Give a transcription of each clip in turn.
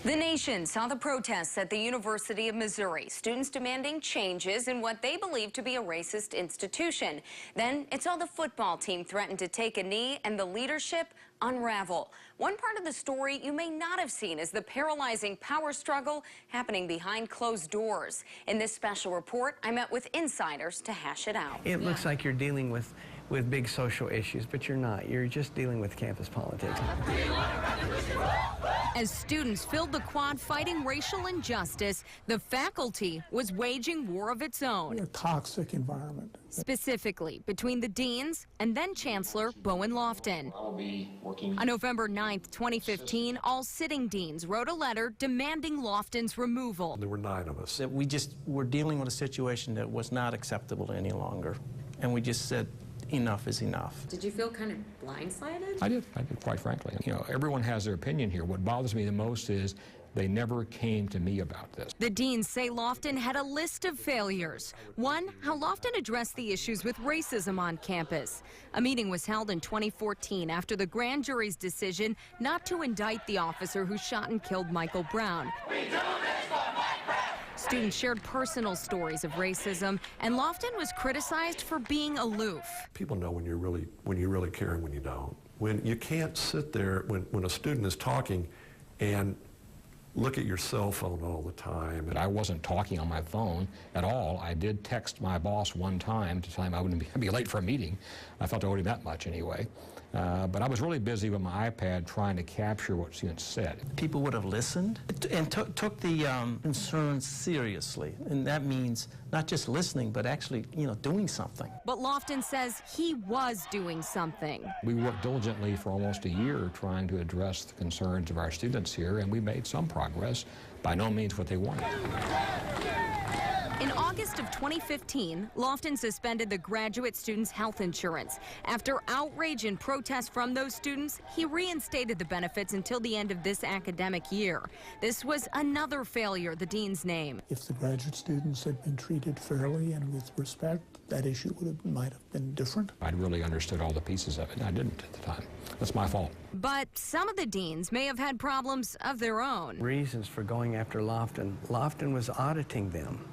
The nation saw the protests at the University of Missouri. Students demanding changes in what they believe to be a racist institution. Then it saw the football team threaten to take a knee and the leadership unravel. One part of the story you may not have seen is the paralyzing power struggle happening behind closed doors. In this special report, I met with insiders to hash it out. It looks like you're dealing with big social issues, but you're not. You're just dealing with campus politics. As students filled the quad fighting racial injustice, the faculty was waging war of its own. A toxic environment. Specifically between the deans and then Chancellor Bowen Lofton. On November 9th, 2015, all sitting deans wrote a letter demanding Lofton's removal. There were 9 of us. We just were dealing with a situation that was not acceptable any longer, and we just said, enough is enough. Did you feel kind of blindsided? I did, quite frankly. You know, everyone has their opinion here. What bothers me the most is they never came to me about this. The deans say Lofton had a list of failures. One, how Lofton addressed the issues with racism on campus. A meeting was held in 2014 after the grand jury's decision not to indict the officer who shot and killed Michael Brown. Students shared personal stories of racism, and Lofton was criticized for being aloof. People know when you really care and when you don't. When you can't sit there when a student is talking and look at your cell phone all the time. But I wasn't talking on my phone at all. I did text my boss one time to tell him I wouldn't be late for a meeting. I felt I owed him that much anyway. But I was really busy with my iPad trying to capture what students said. People would have listened and took the concerns seriously, and that means not just listening, but actually, doing something. But Lofton says he was doing something. We worked diligently for almost a year trying to address the concerns of our students here, and we made some progress. By no means what they wanted. In August of 2015, Lofton suspended the graduate students' health insurance. After outrage and protest from those students, he reinstated the benefits until the end of this academic year. This was another failure the deans name. If the graduate students had been treated fairly and with respect, that issue might have been different. I'd really understood all the pieces of it, and I didn't at the time. That's my fault. But some of the deans may have had problems of their own. Reasons for going after Lofton. Lofton was auditing them.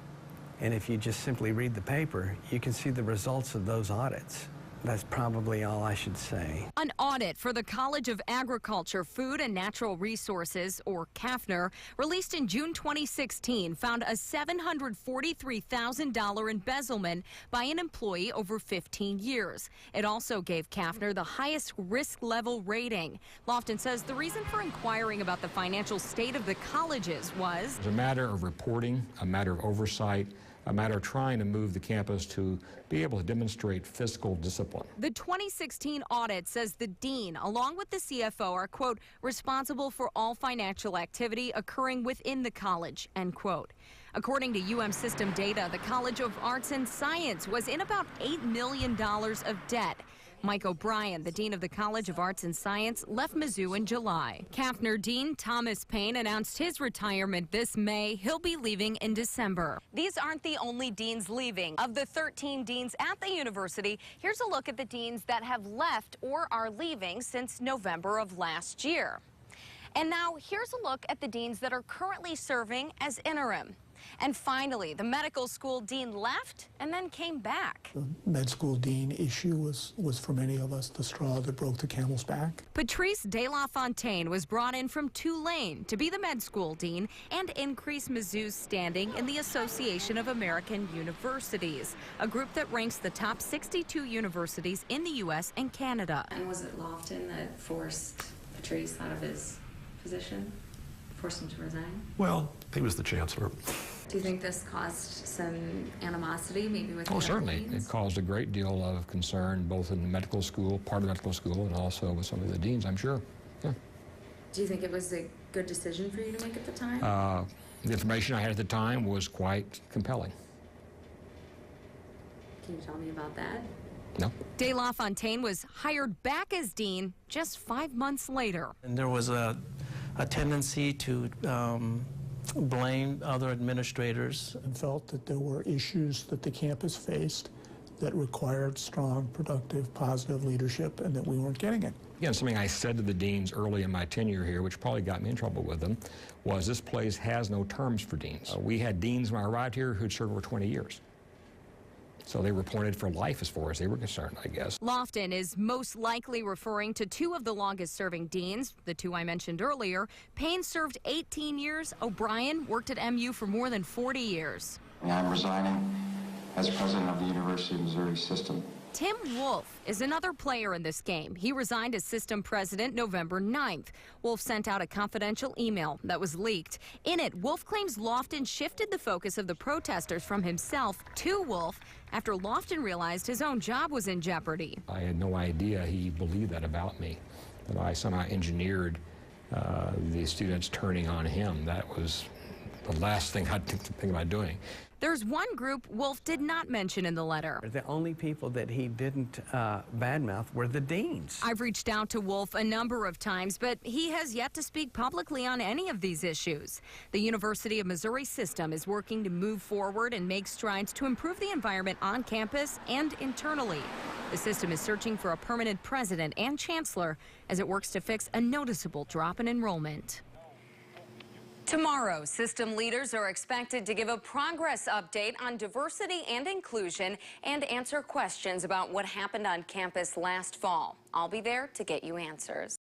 And if you just simply read the paper, you can see the results of those audits. That's probably all I should say. An audit for the College of Agriculture, Food and Natural Resources, or CAFNR, released in June 2016, found a $743,000 embezzlement by an employee over 15 years. It also gave CAFNR the highest risk level rating. Lofton says the reason for inquiring about the financial state of the colleges was It's a matter of reporting, a matter of oversight, a matter of trying to move the campus to be able to demonstrate fiscal discipline. The 2016 audit says the dean, along with the CFO, are, quote, responsible for all financial activity occurring within the college, end quote. According to UM system data, the College of Arts and Science was in about $8 million of debt. Mike O'Brien, the dean of the College of Arts and Science, left Mizzou in July. CAFNR Dean Thomas Payne announced his retirement this May. He'll be leaving in December. These aren't the only deans leaving. Of the 13 deans at the university, here's a look at the deans that have left or are leaving since November of last year. And now here's a look at the deans that are currently serving as interim. And finally, the medical school dean left and then came back. The med school dean issue was for many of us the straw that broke the camel's back. Patrice De La Fontaine was brought in from Tulane to be the med school dean and increase Mizzou's standing in the Association of American Universities, a group that ranks the top 62 universities in the U.S. and Canada. And was it Lofton that forced Patrice out of his position? Forced him to resign? Well, he was the chancellor. Do you think this caused some animosity, maybe with the Certainly. deans? It caused a great deal of concern, both in the medical school, part of medical school, and also with some of the deans, I'm sure. Yeah. Do you think it was a good decision for you to make at the time? The information I had at the time was quite compelling. Can you tell me about that? No. De La Fontaine was hired back as dean just 5 months later. And there was a tendency to blame other administrators. And felt that there were issues that the campus faced that required strong, productive, positive leadership, and that we weren't getting it. Again, something I said to the deans early in my tenure here, which probably got me in trouble with them, was this place has no terms for deans. We had deans when I arrived here who'd served over 20 years. So they were appointed for life as far as they were concerned, I guess. Lofton is most likely referring to two of the longest-serving deans, the two I mentioned earlier. Payne served 18 years. O'Brien worked at MU for more than 40 years. I'm resigning as president of the University of Missouri system. Tim Wolf is another player in this game. He resigned as system president November 9th. Wolf sent out a confidential email that was leaked. In it, Wolf claims Lofton shifted the focus of the protesters from himself to Wolf after Lofton realized his own job was in jeopardy. I had no idea he believed that about me, that I somehow engineered the students turning on him. That was the last thing I'd think about doing. There's one group Wolf did not mention in the letter. The only people that he didn't badmouth were the deans. I've reached out to Wolf a number of times, but he has yet to speak publicly on any of these issues. The University of Missouri system is working to move forward and make strides to improve the environment on campus and internally. The system is searching for a permanent president and chancellor as it works to fix a noticeable drop in enrollment. Tomorrow, system leaders are expected to give a progress update on diversity and inclusion and answer questions about what happened on campus last fall. I'll be there to get you answers.